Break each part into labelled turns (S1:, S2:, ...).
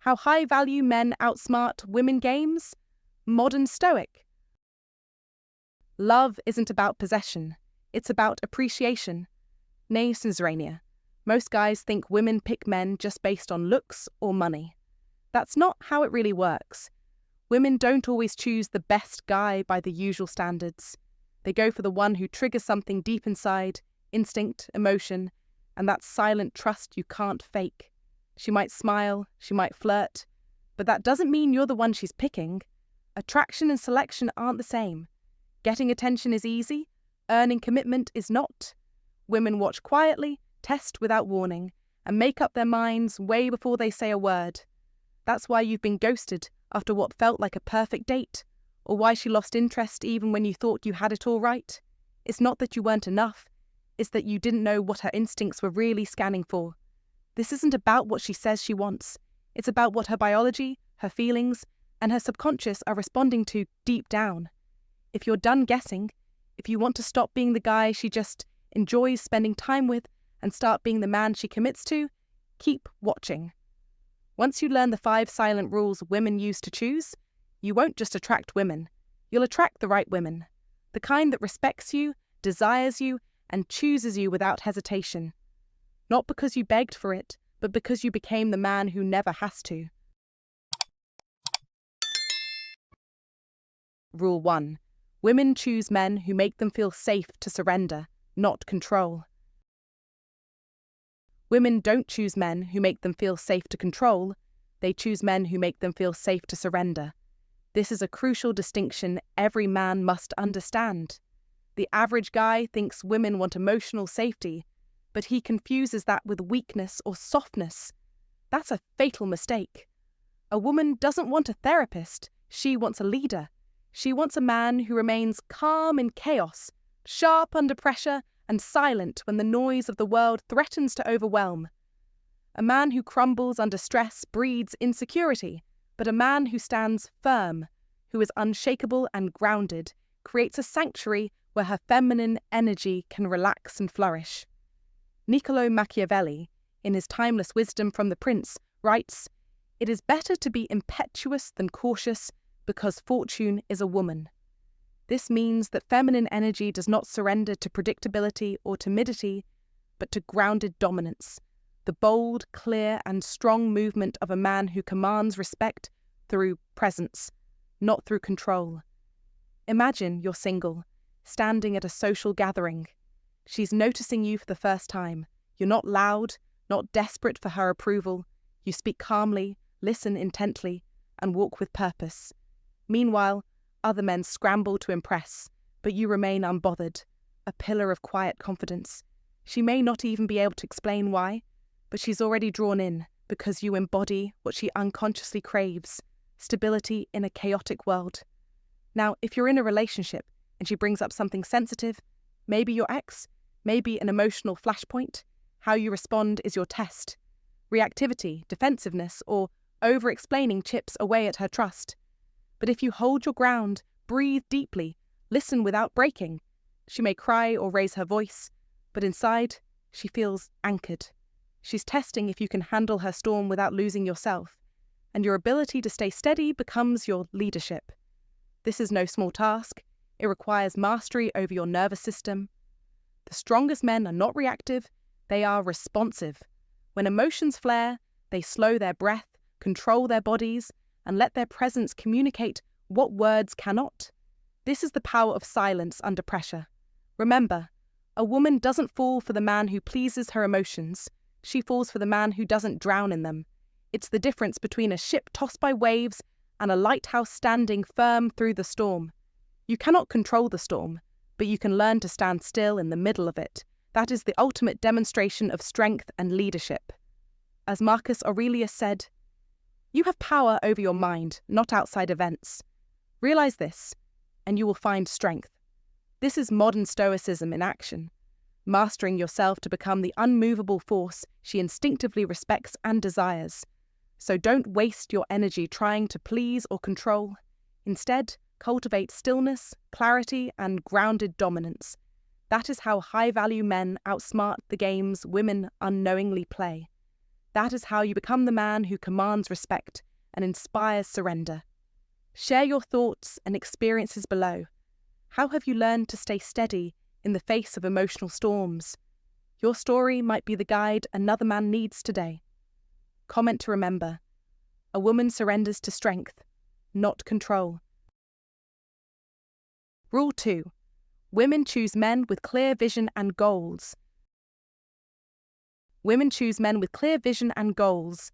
S1: How high-value men outsmart women games? Modern Stoic. Love isn't about possession. It's about appreciation. Nay, Suzerania. Most guys think women pick men just based on looks or money. That's not how it really works. Women don't always choose the best guy by the usual standards. They go for the one who triggers something deep inside, instinct, emotion, and that silent trust you can't fake. She might smile, she might flirt, but that doesn't mean you're the one she's picking. Attraction and selection aren't the same. Getting attention is easy, earning commitment is not. Women watch quietly, test without warning, and make up their minds way before they say a word. That's why you've been ghosted after what felt like a perfect date, or why she lost interest even when you thought you had it all right. It's not that you weren't enough, it's that you didn't know what her instincts were really scanning for. This isn't about what she says she wants. It's about what her biology, her feelings, and her subconscious are responding to deep down. If you're done guessing, if you want to stop being the guy she just enjoys spending time with and start being the man she commits to, keep watching. Once you learn the 5 silent rules women use to choose, you won't just attract women. You'll attract the right women. The kind that respects you, desires you, and chooses you without hesitation. Not because you begged for it, but because you became the man who never has to. Rule 1. Women choose men who make them feel safe to surrender, not control. Women don't choose men who make them feel safe to control, they choose men who make them feel safe to surrender. This is a crucial distinction every man must understand. The average guy thinks women want emotional safety, but he confuses that with weakness or softness. That's a fatal mistake. A woman doesn't want a therapist, she wants a leader. She wants a man who remains calm in chaos, sharp under pressure, and silent when the noise of the world threatens to overwhelm. A man who crumbles under stress breeds insecurity, but a man who stands firm, who is unshakable and grounded, creates a sanctuary where her feminine energy can relax and flourish. Niccolo Machiavelli, in his timeless wisdom from the Prince, writes, "It is better to be impetuous than cautious, because fortune is a woman." This means that feminine energy does not surrender to predictability or timidity, but to grounded dominance, the bold, clear, and strong movement of a man who commands respect through presence, not through control. Imagine you're single, standing at a social gathering. She's noticing you for the first time. You're not loud, not desperate for her approval. You speak calmly, listen intently, and walk with purpose. Meanwhile, other men scramble to impress, but you remain unbothered, a pillar of quiet confidence. She may not even be able to explain why, but she's already drawn in because you embody what she unconsciously craves, stability in a chaotic world. Now, if you're in a relationship and she brings up something sensitive, maybe your ex, maybe an emotional flashpoint, how you respond is your test. Reactivity, defensiveness, or over-explaining chips away at her trust. But if you hold your ground, breathe deeply, listen without breaking, she may cry or raise her voice, but inside, she feels anchored. She's testing if you can handle her storm without losing yourself, and your ability to stay steady becomes your leadership. This is no small task. It requires mastery over your nervous system. The strongest men are not reactive, they are responsive. When emotions flare, they slow their breath, control their bodies, and let their presence communicate what words cannot. This is the power of silence under pressure. Remember, a woman doesn't fall for the man who pleases her emotions. She falls for the man who doesn't drown in them. It's the difference between a ship tossed by waves and a lighthouse standing firm through the storm. You cannot control the storm, but you can learn to stand still in the middle of it. That is the ultimate demonstration of strength and leadership. As Marcus Aurelius said, "You have power over your mind, not outside events. Realize this, and you will find strength." This is modern Stoicism in action, mastering yourself to become the unmovable force she instinctively respects and desires. So don't waste your energy trying to please or control. Instead, cultivate stillness, clarity, and grounded dominance. That is how high-value men outsmart the games women unknowingly play. That is how you become the man who commands respect and inspires surrender. Share your thoughts and experiences below. How have you learned to stay steady in the face of emotional storms? Your story might be the guide another man needs today. Comment to remember: a woman surrenders to strength, not control. Rule 2. Women choose men with clear vision and goals. Women choose men with clear vision and goals.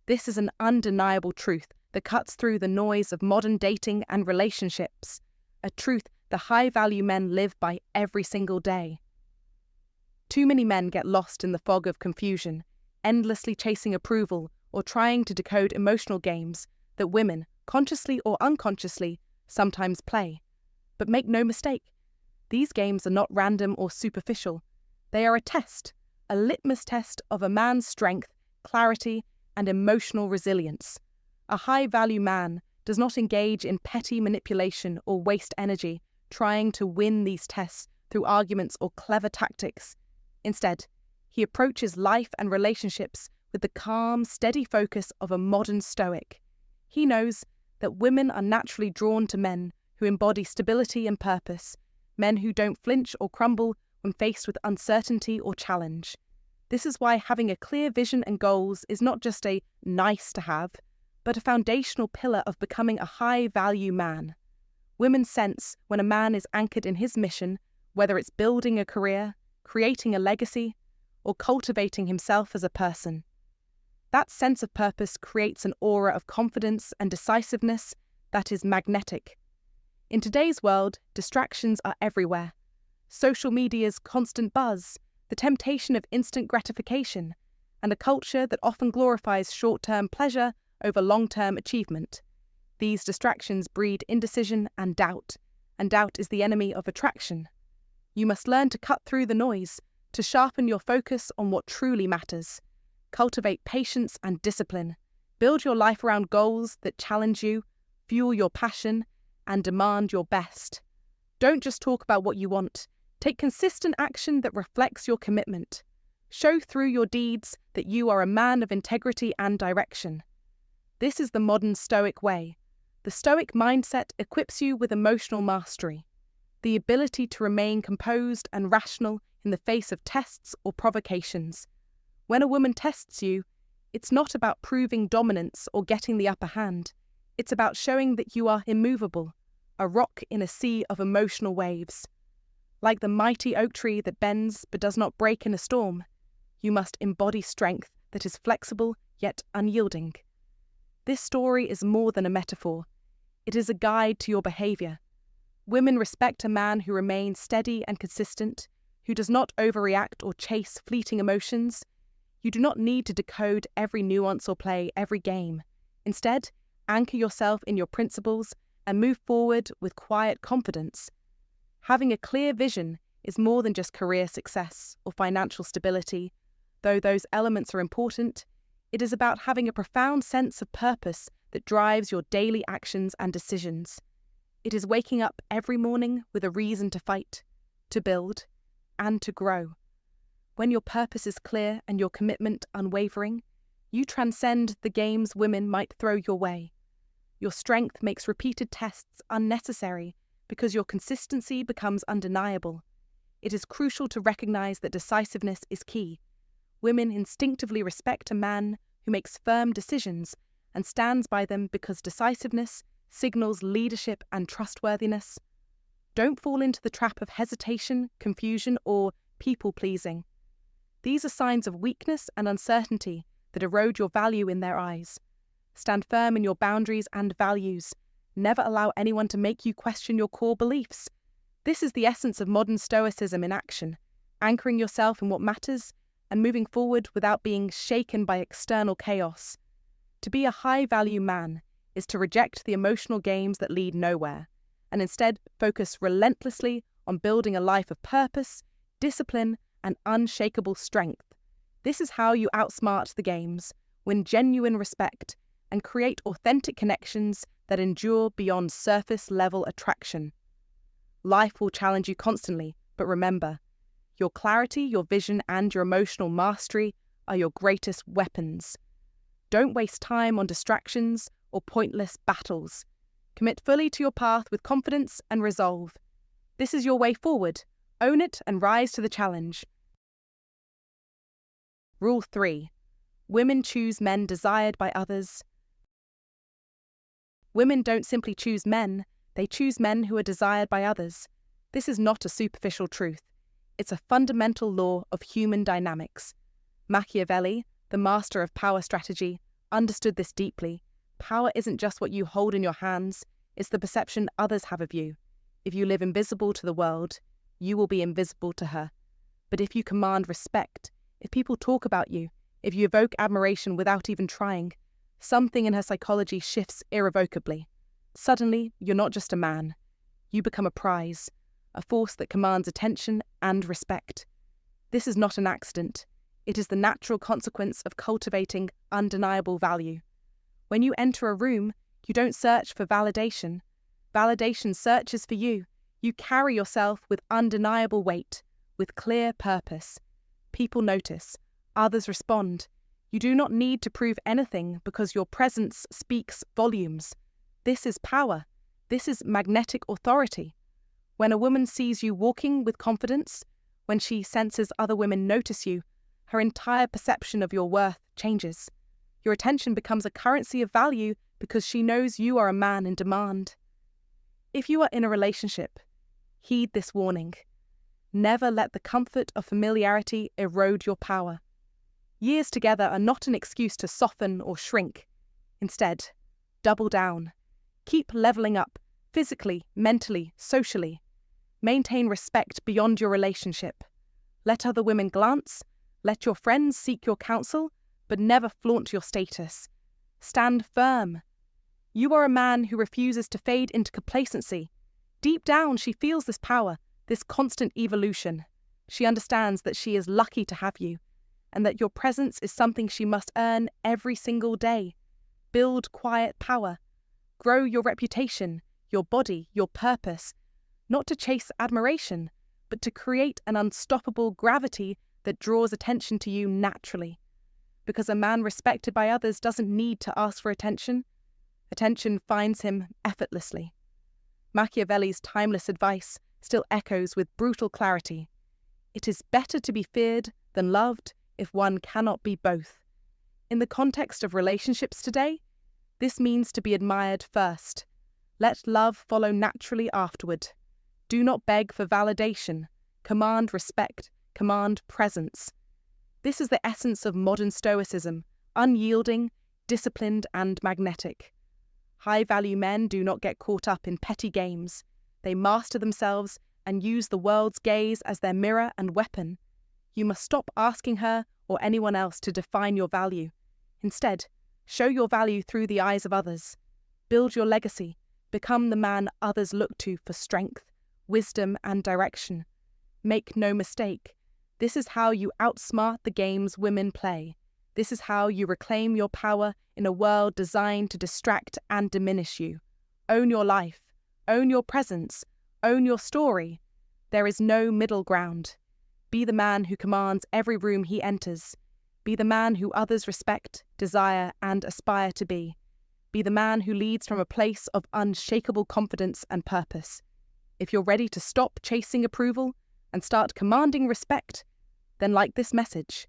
S1: This is an undeniable truth that cuts through the noise of modern dating and relationships, a truth the high-value men live by every single day. Too many men get lost in the fog of confusion, endlessly chasing approval or trying to decode emotional games that women, consciously or unconsciously, sometimes play. But make no mistake, these games are not random or superficial. They are a test, a litmus test of a man's strength, clarity, and emotional resilience. A high-value man does not engage in petty manipulation or waste energy trying to win these tests through arguments or clever tactics. Instead, he approaches life and relationships with the calm, steady focus of a modern Stoic. He knows that women are naturally drawn to men who embody stability and purpose, men who don't flinch or crumble when faced with uncertainty or challenge. This is why having a clear vision and goals is not just a nice to have, but a foundational pillar of becoming a high-value man. Women sense when a man is anchored in his mission, whether it's building a career, creating a legacy, or cultivating himself as a person. That sense of purpose creates an aura of confidence and decisiveness that is magnetic. In today's world, distractions are everywhere. Social media's constant buzz, the temptation of instant gratification, and a culture that often glorifies short-term pleasure over long-term achievement. These distractions breed indecision and doubt is the enemy of attraction. You must learn to cut through the noise, to sharpen your focus on what truly matters. Cultivate patience and discipline. Build your life around goals that challenge you, fuel your passion, and demand your best. Don't just talk about what you want. Take consistent action that reflects your commitment. Show through your deeds that you are a man of integrity and direction. This is the modern Stoic way. The Stoic mindset equips you with emotional mastery, the ability to remain composed and rational in the face of tests or provocations. When a woman tests you, it's not about proving dominance or getting the upper hand. It's about showing that you are immovable, a rock in a sea of emotional waves. Like the mighty oak tree that bends but does not break in a storm, you must embody strength that is flexible yet unyielding. This story is more than a metaphor. It is a guide to your behavior. Women respect a man who remains steady and consistent, who does not overreact or chase fleeting emotions. You do not need to decode every nuance or play every game. Instead, anchor yourself in your principles and move forward with quiet confidence. Having a clear vision is more than just career success or financial stability. Though those elements are important, it is about having a profound sense of purpose that drives your daily actions and decisions. It is waking up every morning with a reason to fight, to build, and to grow. When your purpose is clear and your commitment unwavering, you transcend the games women might throw your way. Your strength makes repeated tests unnecessary because your consistency becomes undeniable. It is crucial to recognize that decisiveness is key. Women instinctively respect a man who makes firm decisions and stands by them because decisiveness signals leadership and trustworthiness. Don't fall into the trap of hesitation, confusion, or people-pleasing. These are signs of weakness and uncertainty that erode your value in their eyes. Stand firm in your boundaries and values. Never allow anyone to make you question your core beliefs. This is the essence of modern Stoicism in action, anchoring yourself in what matters and moving forward without being shaken by external chaos. To be a high-value man is to reject the emotional games that lead nowhere, and instead focus relentlessly on building a life of purpose, discipline, and unshakable strength. This is how you outsmart the games, win genuine respect, and create authentic connections that endure beyond surface-level attraction. Life will challenge you constantly, but remember, your clarity, your vision, and your emotional mastery are your greatest weapons. Don't waste time on distractions or pointless battles. Commit fully to your path with confidence and resolve. This is your way forward. Own it and rise to the challenge. Rule 3. Women choose men desired by others. Women don't simply choose men, they choose men who are desired by others. This is not a superficial truth. It's a fundamental law of human dynamics. Machiavelli, the master of power strategy, understood this deeply. Power isn't just what you hold in your hands, it's the perception others have of you. If you live invisible to the world, you will be invisible to her. But if you command respect, if people talk about you, if you evoke admiration without even trying, something in her psychology shifts irrevocably. Suddenly, you're not just a man. You become a prize, a force that commands attention and respect. This is not an accident. It is the natural consequence of cultivating undeniable value. When you enter a room, you don't search for validation. Validation searches for you. You carry yourself with undeniable weight, with clear purpose. People notice. Others respond. You do not need to prove anything because your presence speaks volumes. This is power. This is magnetic authority. When a woman sees you walking with confidence, when she senses other women notice you, her entire perception of your worth changes. Your attention becomes a currency of value because she knows you are a man in demand. If you are in a relationship, heed this warning. Never let the comfort of familiarity erode your power. Years together are not an excuse to soften or shrink. Instead, double down. Keep leveling up, physically, mentally, socially. Maintain respect beyond your relationship. Let other women glance. Let your friends seek your counsel, but never flaunt your status. Stand firm. You are a man who refuses to fade into complacency. Deep down, she feels this power, this constant evolution. She understands that she is lucky to have you, and that your presence is something she must earn every single day. Build quiet power. Grow your reputation, your body, your purpose, not to chase admiration, but to create an unstoppable gravity that draws attention to you naturally. Because a man respected by others doesn't need to ask for attention. Attention finds him effortlessly. Machiavelli's timeless advice still echoes with brutal clarity. It is better to be feared than loved if one cannot be both. In the context of relationships today, this means to be admired first. Let love follow naturally afterward. Do not beg for validation. Command respect. Command presence. This is the essence of modern Stoicism, unyielding, disciplined, and magnetic. High-value men do not get caught up in petty games. They master themselves and use the world's gaze as their mirror and weapon. You must stop asking her or anyone else to define your value. Instead, show your value through the eyes of others. Build your legacy. Become the man others look to for strength, wisdom, and direction. Make no mistake. This is how you outsmart the games women play. This is how you reclaim your power in a world designed to distract and diminish you. Own your life. Own your presence. Own your story. There is no middle ground. Be the man who commands every room he enters. Be the man who others respect, desire, and aspire to be. Be the man who leads from a place of unshakable confidence and purpose. If you're ready to stop chasing approval and start commanding respect, then like this message.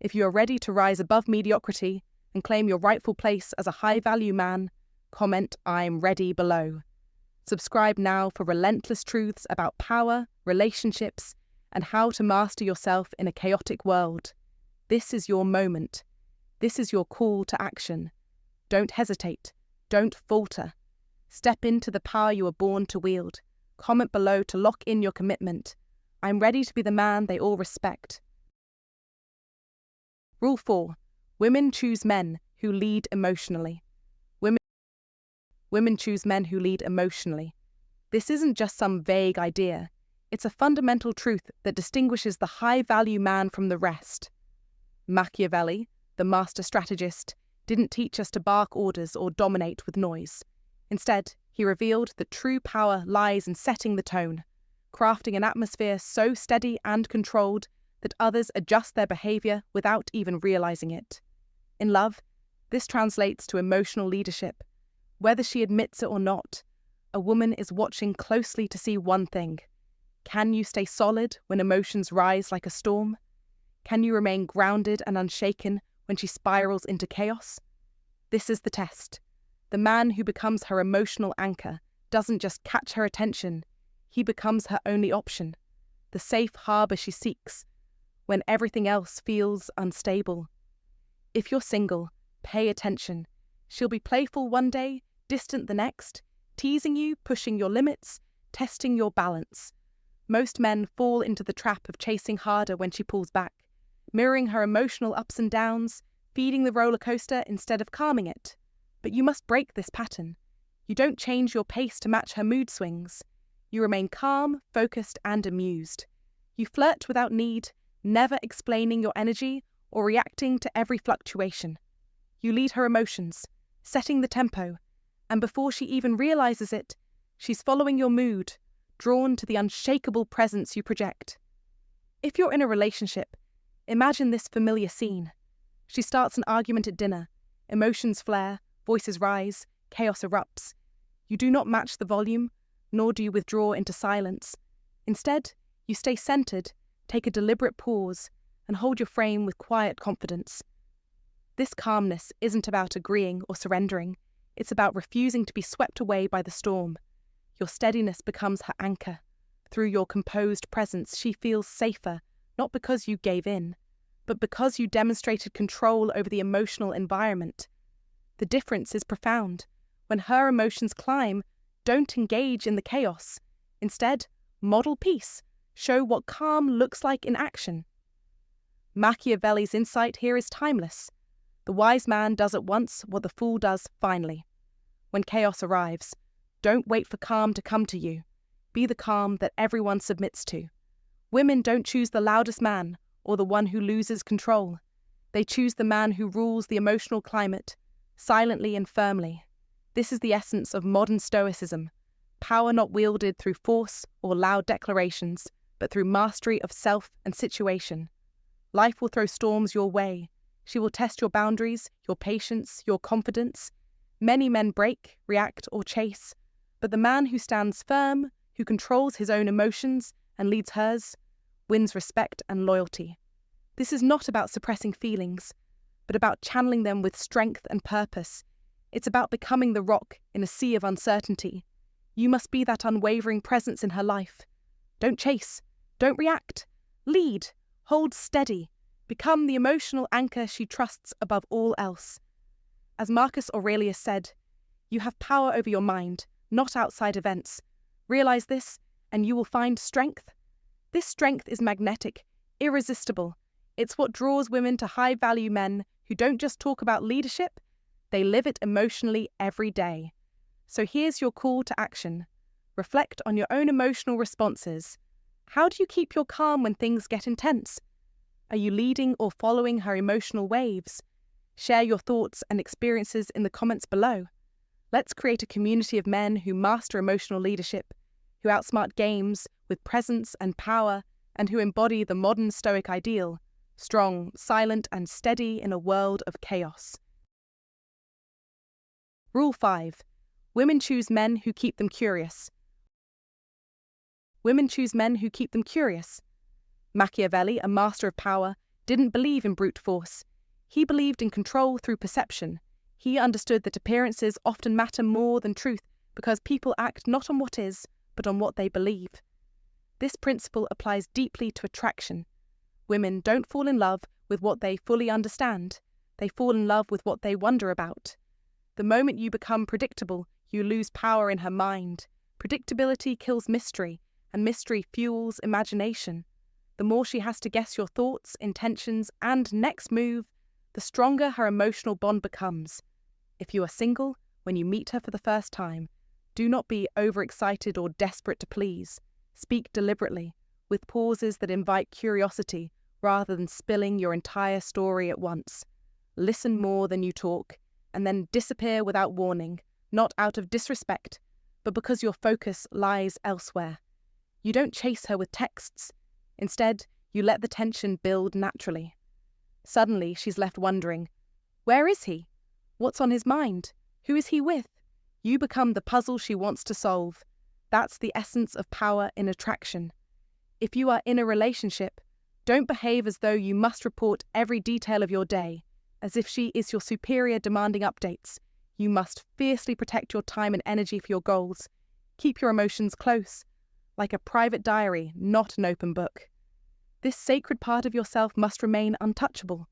S1: If you are ready to rise above mediocrity and claim your rightful place as a high-value man, comment "I'm ready" below. Subscribe now for relentless truths about power, relationships, and how to master yourself in a chaotic world. This is your moment. This is your call to action. Don't hesitate. Don't falter. Step into the power you were born to wield. Comment below to lock in your commitment. I'm ready to be the man they all respect. Rule 4. Women choose men who lead emotionally. Women choose men who lead emotionally. This isn't just some vague idea. It's a fundamental truth that distinguishes the high-value man from the rest. Machiavelli, the master strategist, didn't teach us to bark orders or dominate with noise. Instead, he revealed that true power lies in setting the tone, crafting an atmosphere so steady and controlled that others adjust their behavior without even realizing it. In love, this translates to emotional leadership. Whether she admits it or not, a woman is watching closely to see one thing. Can you stay solid when emotions rise like a storm? Can you remain grounded and unshaken when she spirals into chaos? This is the test. The man who becomes her emotional anchor doesn't just catch her attention, he becomes her only option, the safe harbor she seeks when everything else feels unstable. If you're single, pay attention. She'll be playful one day, distant the next, teasing you, pushing your limits, testing your balance. Most men fall into the trap of chasing harder when she pulls back, mirroring her emotional ups and downs, feeding the roller coaster instead of calming it. But you must break this pattern. You don't change your pace to match her mood swings. You remain calm, focused, and amused. You flirt without need, never explaining your energy or reacting to every fluctuation. You lead her emotions, setting the tempo, and before she even realizes it, she's following your mood, drawn to the unshakable presence you project. If you're in a relationship, imagine this familiar scene. She starts an argument at dinner, emotions flare, voices rise, chaos erupts. You do not match the volume, nor do you withdraw into silence. Instead, you stay centered, take a deliberate pause, and hold your frame with quiet confidence. This calmness isn't about agreeing or surrendering. It's about refusing to be swept away by the storm. Your steadiness becomes her anchor. Through your composed presence, she feels safer, not because you gave in, but because you demonstrated control over the emotional environment. The difference is profound. When her emotions climb, don't engage in the chaos. Instead, model peace. Show what calm looks like in action. Machiavelli's insight here is timeless. The wise man does at once what the fool does finally. When chaos arrives, don't wait for calm to come to you. Be the calm that everyone submits to. Women don't choose the loudest man or the one who loses control. They choose the man who rules the emotional climate, silently and firmly. This is the essence of modern Stoicism. Power not wielded through force or loud declarations, but through mastery of self and situation. Life will throw storms your way. She will test your boundaries, your patience, your confidence. Many men break, react, or chase, but the man who stands firm, who controls his own emotions and leads hers, wins respect and loyalty. This is not about suppressing feelings, but about channeling them with strength and purpose. It's about becoming the rock in a sea of uncertainty. You must be that unwavering presence in her life. Don't chase, don't react, lead, hold steady, become the emotional anchor she trusts above all else. As Marcus Aurelius said, you have power over your mind, not outside events. Realize this, and you will find strength. This strength is magnetic, irresistible. It's what draws women to high-value men who don't just talk about leadership, they live it emotionally every day. So here's your call to action. Reflect on your own emotional responses. How do you keep your calm when things get intense? Are you leading or following her emotional waves? Share your thoughts and experiences in the comments below. Let's create a community of men who master emotional leadership, who outsmart games with presence and power, and who embody the modern Stoic ideal, strong, silent, and steady in a world of chaos. Rule 5. Women choose men who keep them curious. Women choose men who keep them curious. Machiavelli, a master of power, didn't believe in brute force. He believed in control through perception. He understood that appearances often matter more than truth because people act not on what is, but on what they believe. This principle applies deeply to attraction. Women don't fall in love with what they fully understand. They fall in love with what they wonder about. The moment you become predictable, you lose power in her mind. Predictability kills mystery, and mystery fuels imagination. The more she has to guess your thoughts, intentions, and next move, the stronger her emotional bond becomes. If you are single, when you meet her for the first time, do not be overexcited or desperate to please. Speak deliberately, with pauses that invite curiosity rather than spilling your entire story at once. Listen more than you talk, and then disappear without warning, not out of disrespect, but because your focus lies elsewhere. You don't chase her with texts. Instead, You let the tension build naturally. Suddenly, she's left wondering, where is he? What's on his mind? Who is he with? You become the puzzle she wants to solve. That's the essence of power in attraction. If you are in a relationship, don't behave as though you must report every detail of your day, as if she is your superior demanding updates. You must fiercely protect your time and energy for your goals. Keep your emotions close, like a private diary, not an open book. This sacred part of yourself must remain untouchable.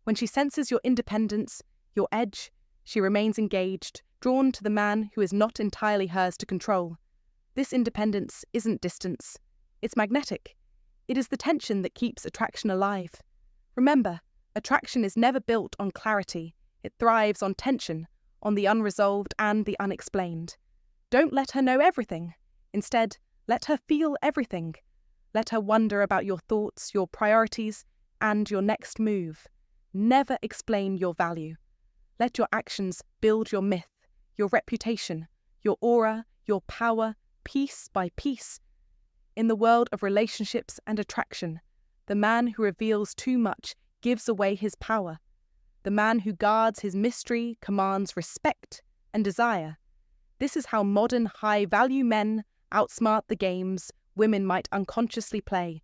S1: When she senses your independence, your edge, she remains engaged, drawn to the man who is not entirely hers to control. This independence isn't distance. It's magnetic. It is the tension that keeps attraction alive. Remember, attraction is never built on clarity. It thrives on tension, on the unresolved and the unexplained. Don't let her know everything. Instead, let her feel everything. Let her wonder about your thoughts, your priorities, and your next move. Never explain your value. Let your actions build your myth, your reputation, your aura, your power, piece by piece. In the world of relationships and attraction, the man who reveals too much gives away his power. The man who guards his mystery commands respect and desire. This is how modern high-value men outsmart the games women might unconsciously play,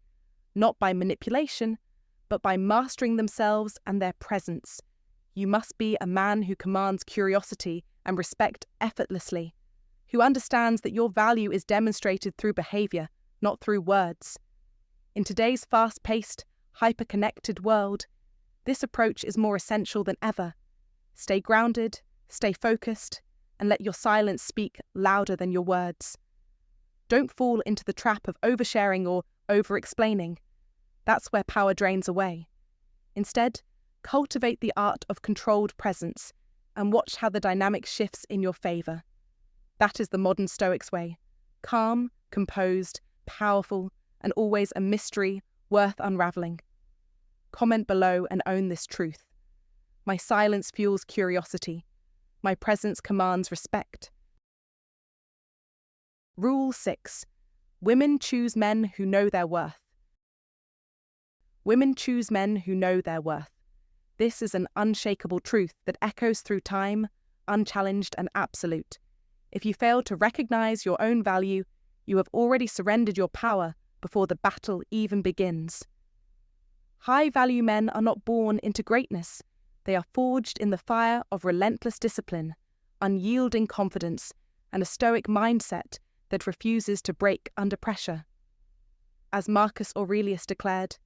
S1: not by manipulation, but by mastering themselves and their presence. You must be a man who commands curiosity and respect effortlessly, who understands that your value is demonstrated through behavior, not through words. In today's fast-paced, hyper-connected world, this approach is more essential than ever. Stay grounded, stay focused, and let your silence speak louder than your words. Don't fall into the trap of oversharing or over-explaining. That's where power drains away. Instead, cultivate the art of controlled presence and watch how the dynamic shifts in your favor. That is the modern Stoic's way. Calm, composed, powerful, and always a mystery worth unraveling. Comment below and own this truth. My silence fuels curiosity. My presence commands respect. Rule 6. Women choose men who know their worth. Women choose men who know their worth. This is an unshakable truth that echoes through time, unchallenged and absolute. If you fail to recognize your own value, you have already surrendered your power before the battle even begins. High-value men are not born into greatness. They are forged in the fire of relentless discipline, unyielding confidence, and a stoic mindset that refuses to break under pressure. As Marcus Aurelius declared,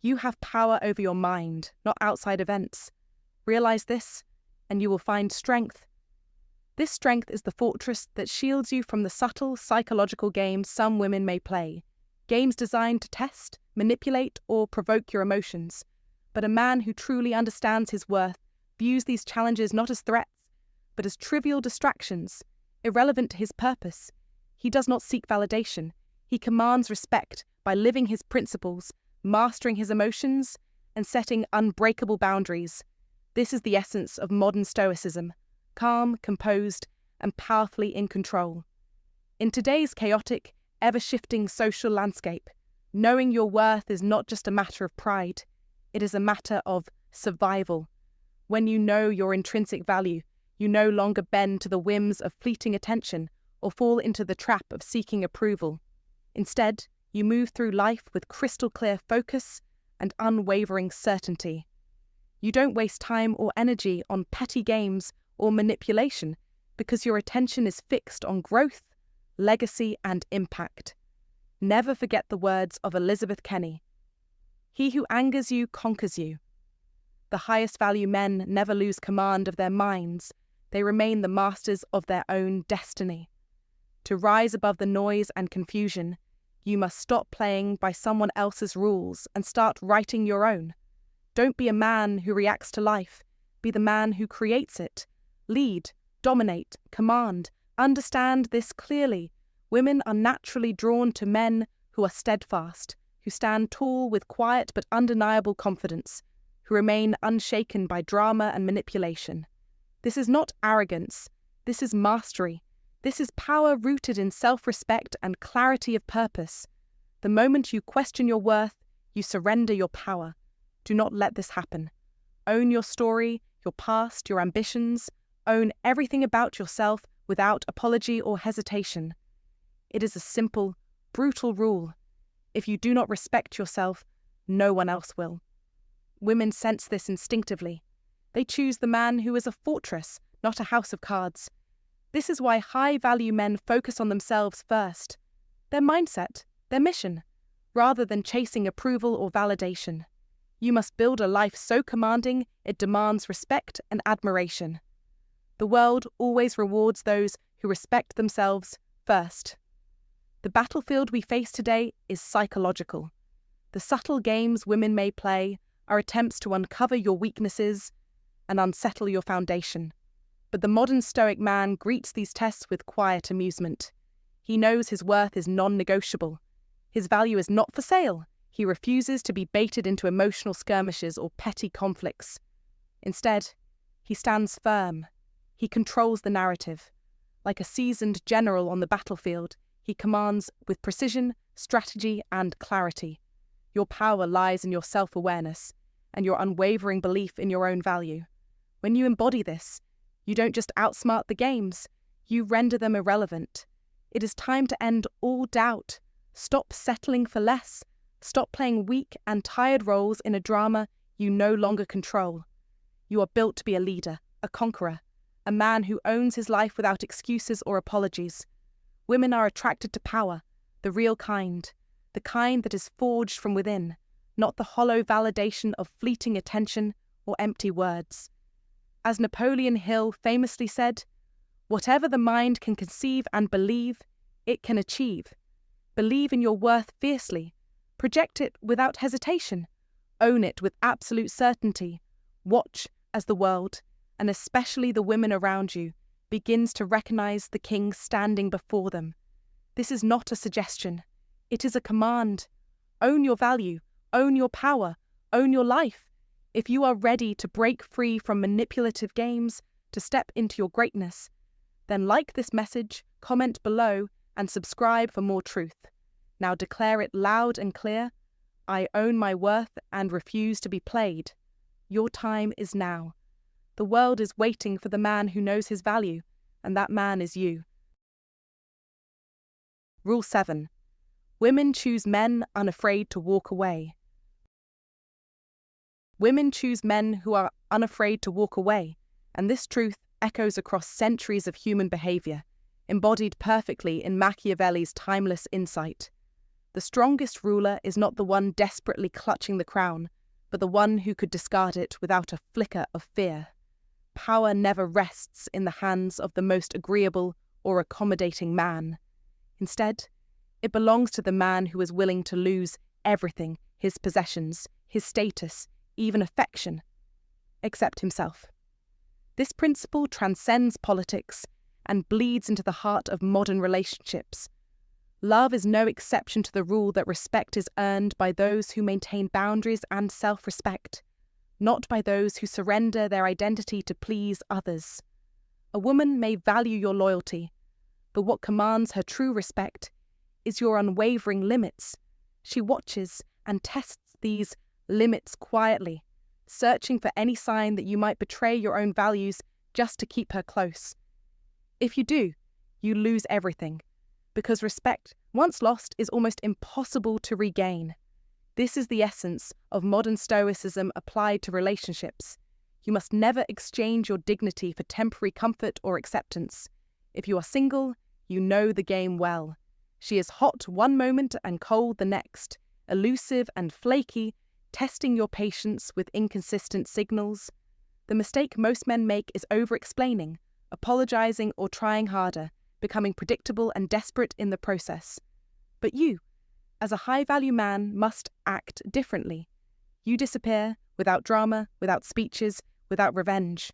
S1: "You have power over your mind, not outside events. Realize this, and you will find strength." This strength is the fortress that shields you from the subtle psychological games some women may play, games designed to test, manipulate, or provoke your emotions. But a man who truly understands his worth views these challenges not as threats, but as trivial distractions, irrelevant to his purpose. He does not seek validation. He commands respect by living his principles, mastering his emotions, and setting unbreakable boundaries. This is the essence of modern Stoicism: calm, composed, and powerfully in control. In today's chaotic, ever-shifting social landscape, knowing your worth is not just a matter of pride, it is a matter of survival. When you know your intrinsic value, you no longer bend to the whims of fleeting attention or fall into the trap of seeking approval. Instead, you move through life with crystal-clear focus and unwavering certainty. You don't waste time or energy on petty games or manipulation because your attention is fixed on growth, legacy, and impact. Never forget the words of Elizabeth Kenny: "He who angers you conquers you." The highest value men never lose command of their minds. They remain the masters of their own destiny. To rise above the noise and confusion, you must stop playing by someone else's rules and start writing your own. Don't be a man who reacts to life. Be the man who creates it. Lead, dominate, command. Understand this clearly. Women are naturally drawn to men who are steadfast, who stand tall with quiet but undeniable confidence, who remain unshaken by drama and manipulation. This is not arrogance. This is mastery. This is power rooted in self-respect and clarity of purpose. The moment you question your worth, You surrender your power. Do not let this happen. Own your story, your past, your ambitions. Own everything about yourself without apology or hesitation. It is a simple, brutal rule. If you do not respect yourself, no one else will. Women sense this instinctively. They choose the man who is a fortress, not a house of cards. This is why high-value men focus on themselves first, their mindset, their mission, rather than chasing approval or validation. You must build a life so commanding it demands respect and admiration. The world always rewards those who respect themselves first. The battlefield we face today is psychological. The subtle games women may play are attempts to uncover your weaknesses and unsettle your foundation. But the modern Stoic man greets these tests with quiet amusement. He knows his worth is non-negotiable. His value is not for sale. He refuses to be baited into emotional skirmishes or petty conflicts. Instead, he stands firm. He controls the narrative. Like a seasoned general on the battlefield, he commands with precision, strategy, and clarity. Your power lies in your self-awareness and your unwavering belief in your own value. When you embody this, you don't just outsmart the games, you render them irrelevant. It is time to end all doubt. Stop settling for less. Stop playing weak and tired roles in a drama you no longer control. You are built to be a leader, a conqueror, a man who owns his life without excuses or apologies. Women are attracted to power, the real kind, the kind that is forged from within, not the hollow validation of fleeting attention or empty words. As Napoleon Hill famously said, "Whatever the mind can conceive and believe, it can achieve. Believe in your worth fiercely. Project it without hesitation. Own it with absolute certainty. Watch as the world, and especially the women around you, begins to recognize the king standing before them. This is not a suggestion. It is a command. Own your value. Own your power. Own your life. If you are ready to break free from manipulative games, to step into your greatness, then like this message, comment below, and subscribe for more truth. Now declare it loud and clear. I own my worth and refuse to be played. Your time is now. The world is waiting for the man who knows his value, and that man is you. Rule 7. Women choose men unafraid to walk away. Women choose men who are unafraid to walk away, and this truth echoes across centuries of human behavior, embodied perfectly in Machiavelli's timeless insight. The strongest ruler is not the one desperately clutching the crown, but the one who could discard it without a flicker of fear. Power never rests in the hands of the most agreeable or accommodating man. Instead, it belongs to the man who is willing to lose everything, his possessions, his status, even affection, except himself. This principle transcends politics and bleeds into the heart of modern relationships. Love is no exception to the rule that respect is earned by those who maintain boundaries and self-respect, not by those who surrender their identity to please others. A woman may value your loyalty, but what commands her true respect is your unwavering limits. She watches and tests these limits quietly, searching for any sign that you might betray your own values just to keep her close. If you do, you lose everything, because respect, once lost, is almost impossible to regain. This is the essence of modern Stoicism applied to relationships. You must never exchange your dignity for temporary comfort or acceptance. If you are single, you know the game well. She is hot one moment and cold the next, elusive and flaky, testing your patience with inconsistent signals. The mistake most men make is over-explaining, apologizing or trying harder, becoming predictable and desperate in the process. But you, as a high-value man, must act differently. You disappear, without drama, without speeches, without revenge.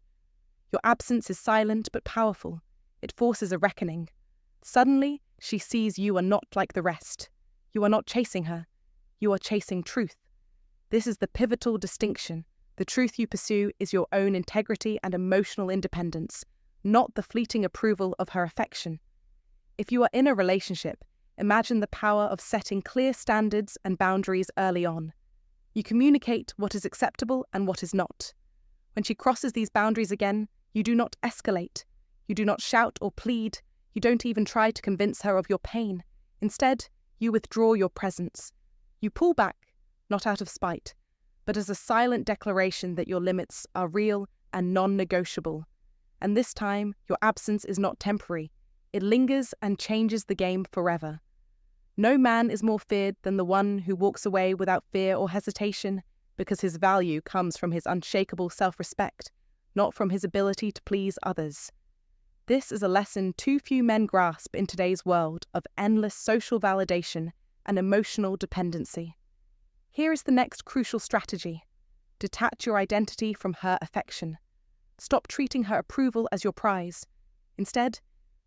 S1: Your absence is silent but powerful. It forces a reckoning. Suddenly, she sees you are not like the rest. You are not chasing her. You are chasing truth. This is the pivotal distinction. The truth you pursue is your own integrity and emotional independence, not the fleeting approval of her affection. If you are in a relationship, imagine the power of setting clear standards and boundaries early on. You communicate what is acceptable and what is not. When she crosses these boundaries again, you do not escalate. You do not shout or plead. You don't even try to convince her of your pain. Instead, you withdraw your presence. You pull back, not out of spite, but as a silent declaration that your limits are real and non-negotiable. And this time, your absence is not temporary. It lingers and changes the game forever. No man is more feared than the one who walks away without fear or hesitation, because his value comes from his unshakable self-respect, not from his ability to please others. This is a lesson too few men grasp in today's world of endless social validation and emotional dependency. Here is the next crucial strategy. Detach your identity from her affection. Stop treating her approval as your prize. Instead,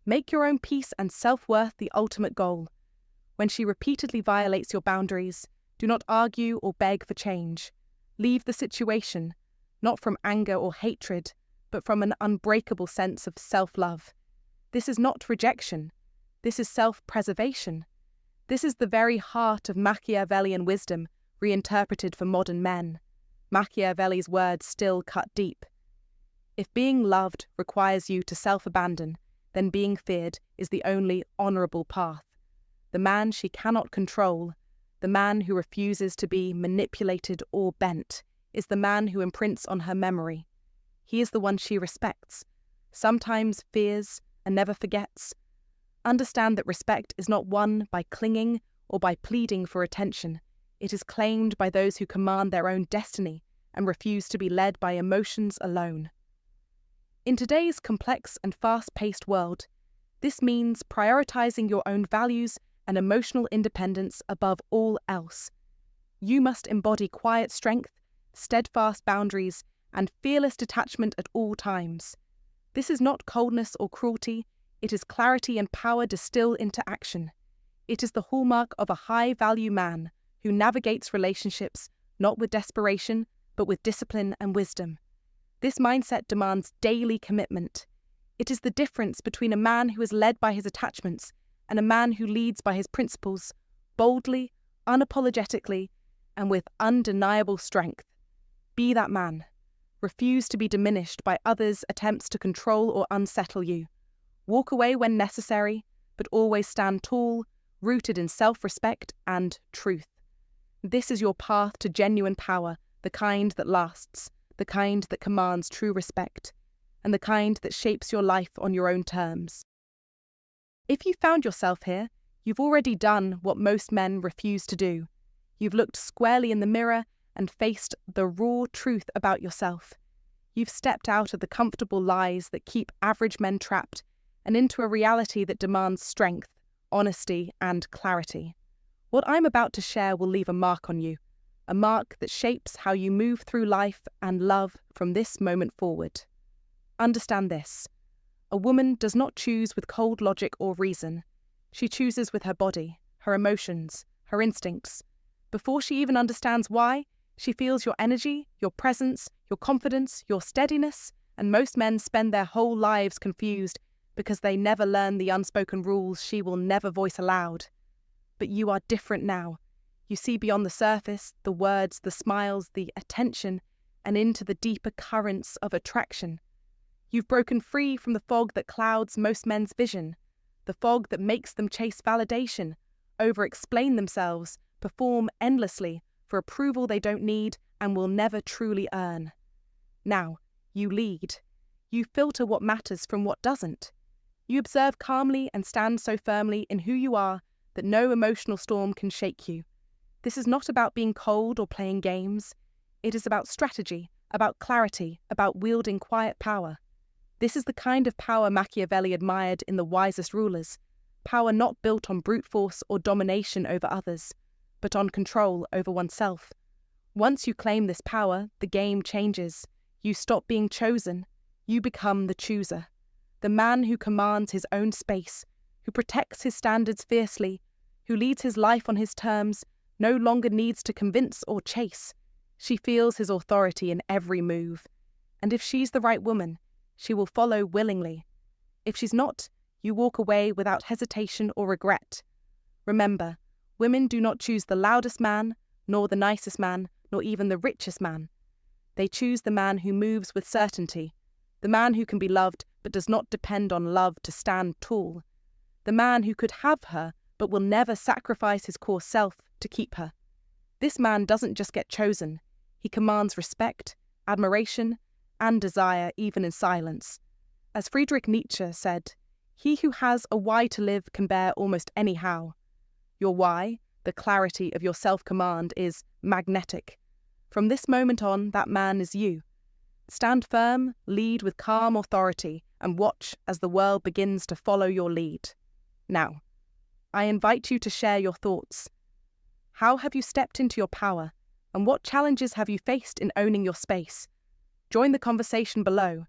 S1: make your own peace and self-worth the ultimate goal. When she repeatedly violates your boundaries, do not argue or beg for change. Leave the situation, not from anger or hatred, but from an unbreakable sense of self-love. This is not rejection. This is self-preservation. This is the very heart of Machiavellian wisdom reinterpreted for modern men. Machiavelli's words still cut deep. If being loved requires you to self-abandon, then being feared is the only honourable path. The man she cannot control, the man who refuses to be manipulated or bent, is the man who imprints on her memory. He is the one she respects, sometimes fears, and never forgets. Understand that respect is not won by clinging or by pleading for attention. It is claimed by those who command their own destiny and refuse to be led by emotions alone. In today's complex and fast-paced world, this means prioritizing your own values and emotional independence above all else. You must embody quiet strength, steadfast boundaries, and fearless detachment at all times. This is not coldness or cruelty, it is clarity and power distilled into action. It is the hallmark of a high-value man who navigates relationships not with desperation, but with discipline and wisdom. This mindset demands daily commitment. It is the difference between a man who is led by his attachments and a man who leads by his principles, boldly, unapologetically, and with undeniable strength. Be that man. Refuse to be diminished by others' attempts to control or unsettle you. Walk away when necessary, but always stand tall, rooted in self-respect and truth. This is your path to genuine power, the kind that lasts, the kind that commands true respect, and the kind that shapes your life on your own terms. If you found yourself here, you've already done what most men refuse to do. You've looked squarely in the mirror and faced the raw truth about yourself. You've stepped out of the comfortable lies that keep average men trapped and into a reality that demands strength, honesty, and clarity. What I'm about to share will leave a mark on you, a mark that shapes how you move through life and love from this moment forward. Understand this. A woman does not choose with cold logic or reason. She chooses with her body, her emotions, her instincts. Before she even understands why, she feels your energy, your presence, your confidence, your steadiness, and most men spend their whole lives confused because they never learn the unspoken rules she will never voice aloud. But you are different now. You see beyond the surface, the words, the smiles, the attention, and into the deeper currents of attraction. You've broken free from the fog that clouds most men's vision, the fog that makes them chase validation, over-explain themselves, perform endlessly for approval they don't need and will never truly earn. Now, you lead. You filter what matters from what doesn't. You observe calmly and stand so firmly in who you are that no emotional storm can shake you. This is not about being cold or playing games. It is about strategy, about clarity, about wielding quiet power. This is the kind of power Machiavelli admired in the wisest rulers, power not built on brute force or domination over others, but on control over oneself. Once you claim this power, the game changes. You stop being chosen. You become the chooser. The man who commands his own space, who protects his standards fiercely, who leads his life on his terms, no longer needs to convince or chase. She feels his authority in every move. And if she's the right woman, she will follow willingly. If she's not, you walk away without hesitation or regret. Remember, women do not choose the loudest man, nor the nicest man, nor even the richest man. They choose the man who moves with certainty, the man who can be loved but does not depend on love to stand tall, the man who could have her but will never sacrifice his core self to keep her. This man doesn't just get chosen, he commands respect, admiration, and desire even in silence. As Friedrich Nietzsche said, "He who has a why to live can bear almost any how." Your why, the clarity of your self-command, is magnetic. From this moment on, that man is you. Stand firm, lead with calm authority, and watch as the world begins to follow your lead. Now, I invite you to share your thoughts. How have you stepped into your power, and what challenges have you faced in owning your space? Join the conversation below,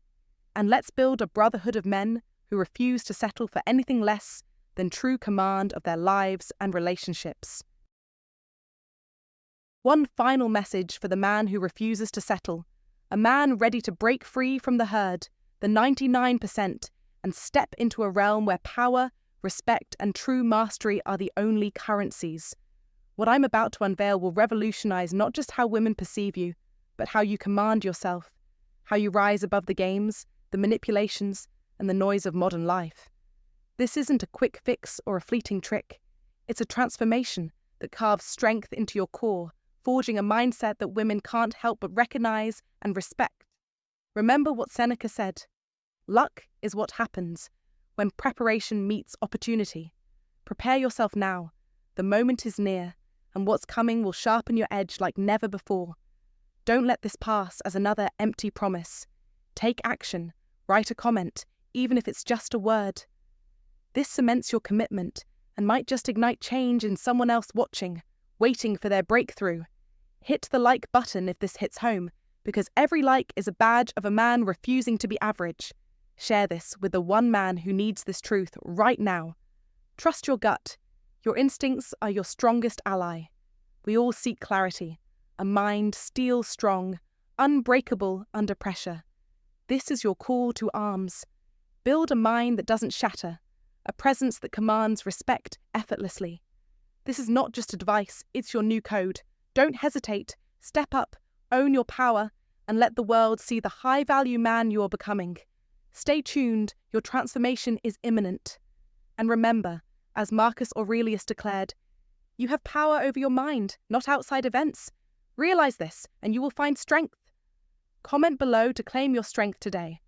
S1: and let's build a brotherhood of men who refuse to settle for anything less than true command of their lives and relationships. One final message for the man who refuses to settle, a man ready to break free from the herd, the 99%, and step into a realm where power, respect, and true mastery are the only currencies. What I'm about to unveil will revolutionize not just how women perceive you, but how you command yourself, how you rise above the games, the manipulations, and the noise of modern life. This isn't a quick fix or a fleeting trick. It's a transformation that carves strength into your core, forging a mindset that women can't help but recognize and respect. Remember what Seneca said: "Luck is what happens when preparation meets opportunity." Prepare yourself now. The moment is near, and what's coming will sharpen your edge like never before. Don't let this pass as another empty promise. Take action. Write a comment, even if it's just a word. This cements your commitment and might just ignite change in someone else watching, waiting for their breakthrough. Hit the like button if this hits home, because every like is a badge of a man refusing to be average. Share this with the one man who needs this truth right now. Trust your gut. Your instincts are your strongest ally. We all seek clarity, a mind steel strong, unbreakable under pressure. This is your call to arms. Build a mind that doesn't shatter, a presence that commands respect effortlessly. This is not just advice, it's your new code. Don't hesitate, step up, own your power, and let the world see the high-value man you're becoming. Stay tuned, your transformation is imminent. And remember, as Marcus Aurelius declared, you have power over your mind, not outside events. Realize this, and you will find strength. Comment below to claim your strength today.